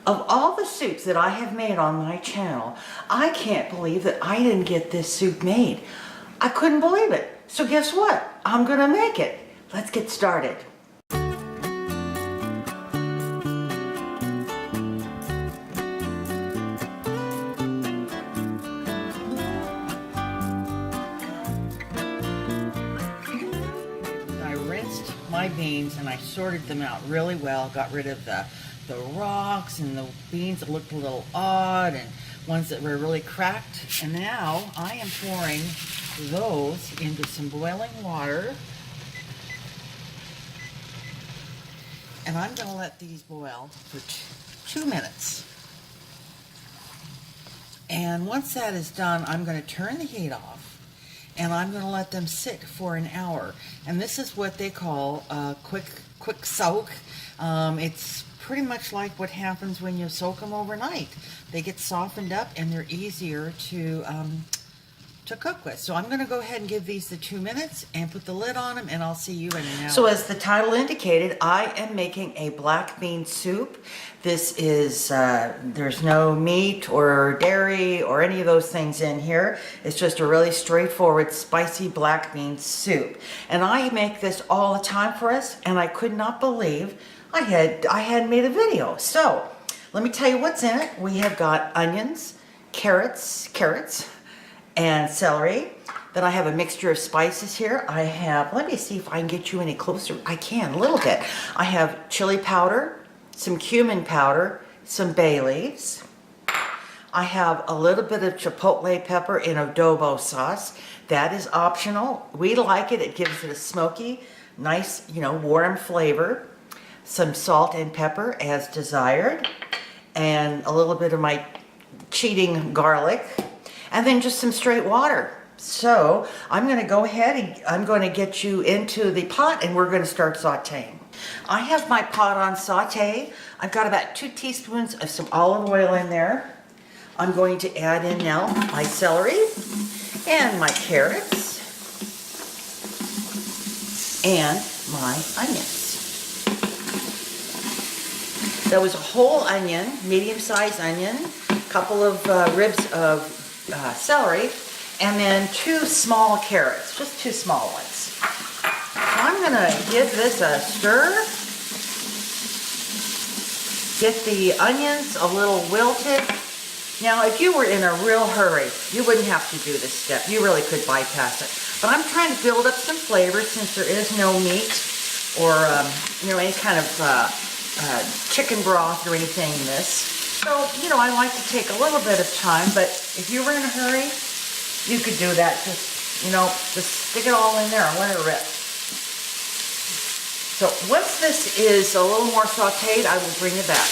Of all the soups that I have made on my channel, I can't believe that I didn't get this soup made. I couldn't believe it. So guess what? I'm gonna make it. Let's get started. I rinsed my beans and I sorted them out really well, got rid of the rocks and the beans that looked a little odd and ones that were really cracked. And now I am pouring those into some boiling water. And I'm going to let these boil for 2 minutes. And once that is done, I'm going to turn the heat off and I'm going to let them sit for an hour. And this is what they call a quick soak. It's pretty much like what happens when you soak them overnight. They get softened up and they're easier to cook with. So I'm going to go ahead and give these the 2 minutes and put the lid on them, and I'll see you in an hour. So as the title indicated, I am making a black bean soup. This is, there's no meat or dairy or any of those things in here. It's just a really straightforward, spicy black bean soup. And I make this all the time for us, and I could not believe I had made a video. So let me tell you what's in it. We have got onions, carrots, and celery. Then I have a mixture of spices here. I have, let me see if I can get you any closer. I can, a little bit. I have chili powder, some cumin powder, some bay leaves. I have a little bit of chipotle pepper in adobo sauce. That is optional. We like it. It gives it a smoky, nice, warm flavor. Some salt and pepper as desired. And a little bit of my cheating garlic. And then just some straight water. So I'm going to go ahead and I'm going to get you into the pot and we're going to start sauteing. I have my pot on saute. I've got about 2 teaspoons of some olive oil in there. I'm going to add in now my celery and my carrots and my onions. That was a whole onion, medium-sized onion, a couple of ribs of celery, and then 2 small carrots, just 2 small ones. So I'm going to give this a stir. Get the onions a little wilted. Now, if you were in a real hurry, you wouldn't have to do this step. You really could bypass it. But I'm trying to build up some flavor since there is no meat or any kind of chicken broth or anything in this. So, I like to take a little bit of time, but if you were in a hurry, you could do that. Just stick it all in there and let it rip. So once this is a little more sauteed, I will bring it back.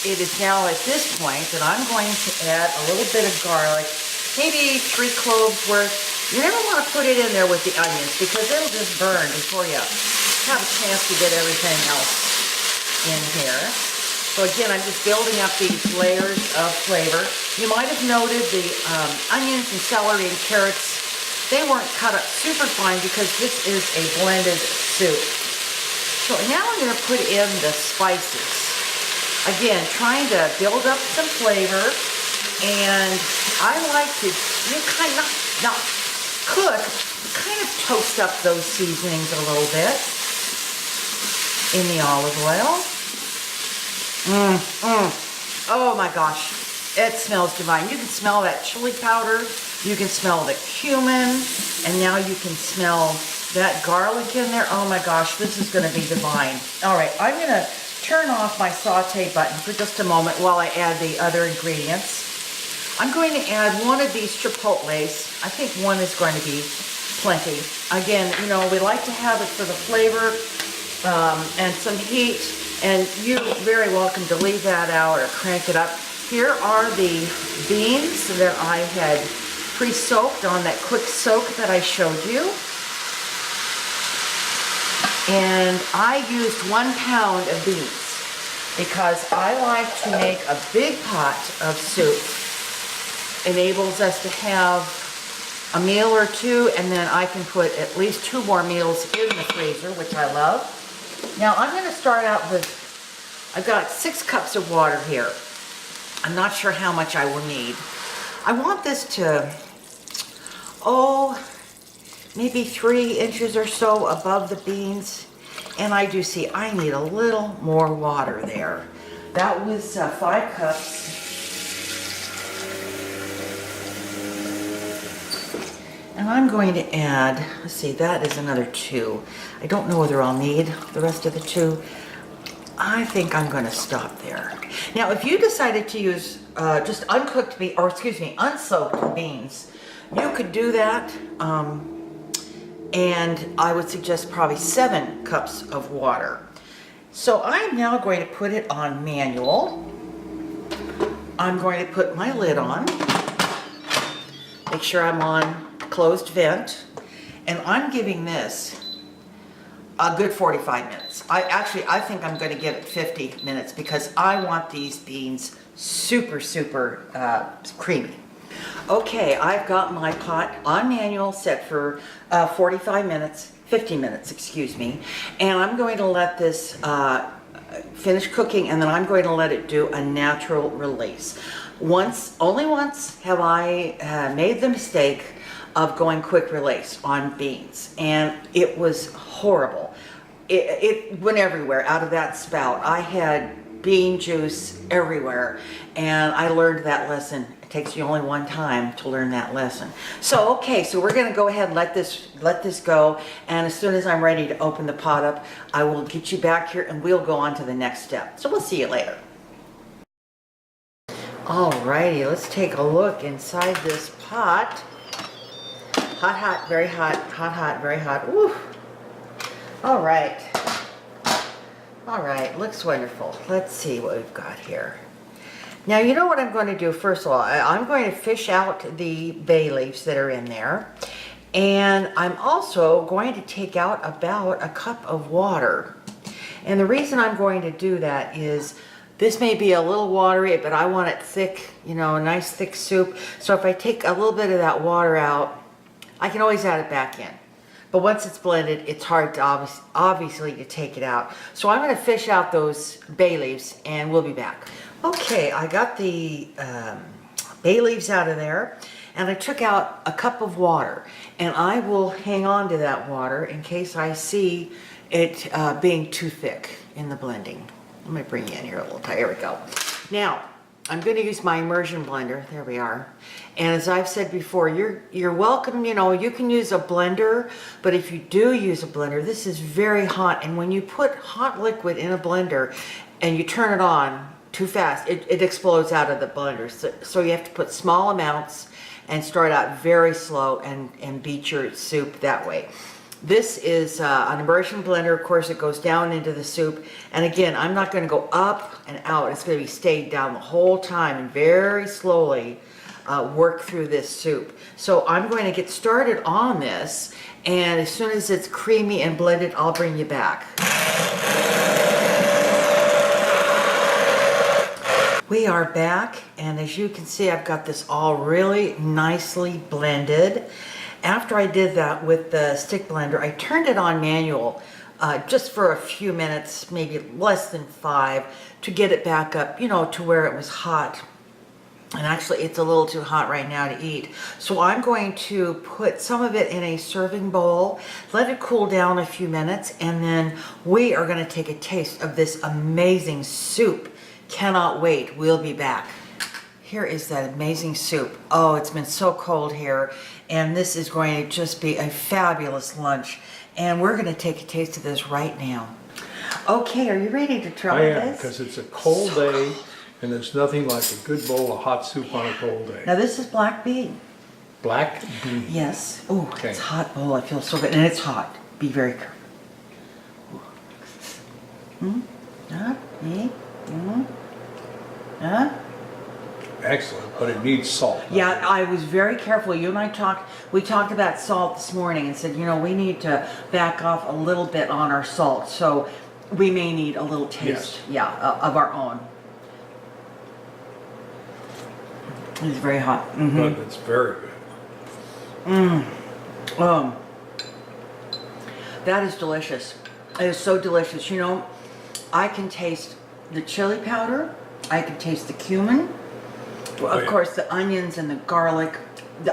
It is now at this point that I'm going to add a little bit of garlic, maybe 3 cloves worth. You never want to put it in there with the onions because it'll just burn before you have a chance to get everything else in here. So again, I'm just building up these layers of flavor. You might have noted the onions and celery and carrots, they weren't cut up super fine because this is a blended soup. So now I'm going to put in the spices. Again, trying to build up some flavor, and I like to kind of not cook, kind of toast up those seasonings a little bit in the olive oil. Oh my gosh, it smells divine. You can smell that chili powder, you can smell the cumin, and now you can smell that garlic in there. Oh my gosh, this is going to be divine. All right, I'm going to turn off my saute button for just a moment while I add the other ingredients. I'm going to add one of these chipotles. I think one is going to be plenty. Again, we like to have it for the flavor and some heat. And you're very welcome to leave that out or crank it up. Here are the beans that I had pre-soaked on that quick soak that I showed you. And I used 1 pound of beans because I like to make a big pot of soup. Enables us to have a meal or 2, and then I can put at least 2 more meals in the freezer, which I love. Now I'm going to start out with I've got 6 cups of water here. I'm not sure how much I will need. I want this to, maybe 3 inches or so above the beans. And I do see I need a little more water there. That was 5 cups. And I'm going to add, let's see, that is another 2. I don't know whether I'll need the rest of the 2. I think I'm going to stop there. Now, if you decided to use just unsoaked beans, you could do that. And I would suggest probably 7 cups of water. So I'm now going to put it on manual. I'm going to put my lid on. Make sure I'm on closed vent. And I'm giving this a good 45 minutes. I think I'm going to give it 50 minutes because I want these beans super creamy. Okay, I've got my pot on manual set for 50 minutes, excuse me. And I'm going to let this finish cooking, and then I'm going to let it do a natural release. Only once have I made the mistake of going quick release on beans, and it was horrible. It went everywhere out of that spout. I had bean juice everywhere, and I learned that lesson. It takes you only one time to learn that lesson. So okay, so we're gonna go ahead and let this go, and as soon as I'm ready to open the pot up, I will get you back here and we'll go on to the next step. So we'll see you later. Alrighty, let's take a look inside this pot. Hot, very hot, very hot. Woo. All right, looks wonderful. Let's see what we've got here. Now, you know what I'm going to do? First of all, I'm going to fish out the bay leaves that are in there. And I'm also going to take out about a cup of water. And the reason I'm going to do that is this may be a little watery, but I want it thick, you know, a nice thick soup. So if I take a little bit of that water out, I can always add it back in. But once it's blended, it's hard to obviously to take it out. So I'm going to fish out those bay leaves and we'll be back. Okay, I got the bay leaves out of there and I took out a cup of water, and I will hang on to that water in case I see it being too thick in the blending. Let me bring you in here a little tight. Here we go. Now, I'm going to use my immersion blender. There we are. And as I've said before, you're welcome, you know, you can use a blender, but if you do use a blender, this is very hot. And when you put hot liquid in a blender and you turn it on too fast, it explodes out of the blender. So you have to put small amounts and start out very slow and beat your soup that way. This is an immersion blender. Of course, it goes down into the soup. And again, I'm not going to go up and out. It's going to be stayed down the whole time and very slowly work through this soup. So I'm going to get started on this. And as soon as it's creamy and blended, I'll bring you back. We are back. And as you can see, I've got this all really nicely blended. After I did that with the stick blender, I turned it on manual just for a few minutes, maybe less than 5, to get it back up, you know, to where it was hot. And actually, it's a little too hot right now to eat. So I'm going to put some of it in a serving bowl, let it cool down a few minutes, and then we are going to take a taste of this amazing soup. Cannot wait. We'll be back. Here is that amazing soup. Oh, it's been so cold here. And this is going to just be a fabulous lunch. And we're going to take a taste of this right now. Okay, are you ready to try this? I am, because it's a cold day, and there's nothing like a good bowl of hot soup on a cold day. Now this is black bean. Black bean? Yes. Oh, okay. It's hot bowl. I feel so good. And it's hot. Be very careful. Excellent, but it needs salt. Yeah, I was very careful. You and I we talked about salt this morning and said, you know, we need to back off a little bit on our salt. So we may need a little taste, of our own. It's very hot. But it's very good. That is delicious. It is so delicious. You know, I can taste the chili powder. I can taste the cumin. Of course, the onions and the garlic.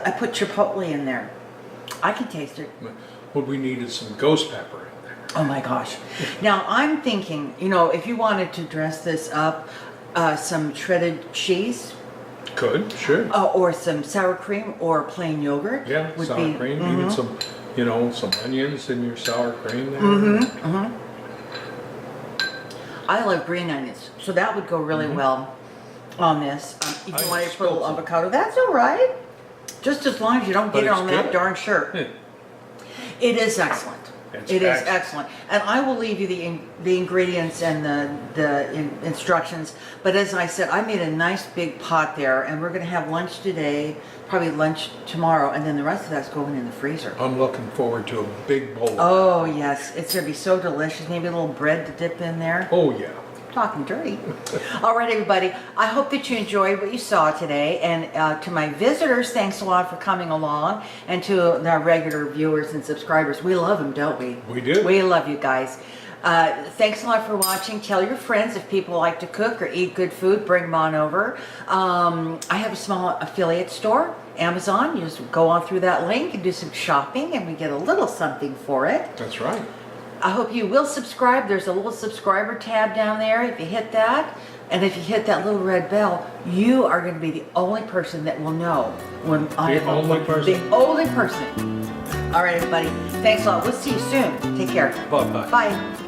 I put chipotle in there. I can taste it. What we need is some ghost pepper in there. Oh my gosh. Now I'm thinking, you know, if you wanted to dress this up, some shredded cheese. Could, sure. Or some sour cream or plain yogurt. Yeah, would sour be, cream. Even some, you know, some onions in your sour cream there. I love green onions, so that would go really well on this. If you wanted to put a little avocado, that's all right. Just as long as you don't get it on that darn shirt. It is excellent. It is excellent. And I will leave you the ingredients and the instructions. But as I said, I made a nice big pot there, and we're going to have lunch today, probably lunch tomorrow, and then the rest of that's going in the freezer. I'm looking forward to a big bowl. Oh, yes. It's going to be so delicious. Maybe a little bread to dip in there. Oh, yeah. Talking dirty. All right, everybody. I hope that you enjoyed what you saw today. And to my visitors, thanks a lot for coming along. And to our regular viewers and subscribers, we love them, don't we? We do. We love you guys. Thanks a lot for watching. Tell your friends if people like to cook or eat good food, bring them on over. I have a small affiliate store, Amazon. You just go on through that link and do some shopping, and we get a little something for it. That's right. I hope you will subscribe. There's a little subscriber tab down there. If you hit that, and if you hit that little red bell, you are going to be the only person that will know when I The only person? The only person. All right, everybody. Thanks a lot. We'll see you soon. Take care. Bye-bye. Bye.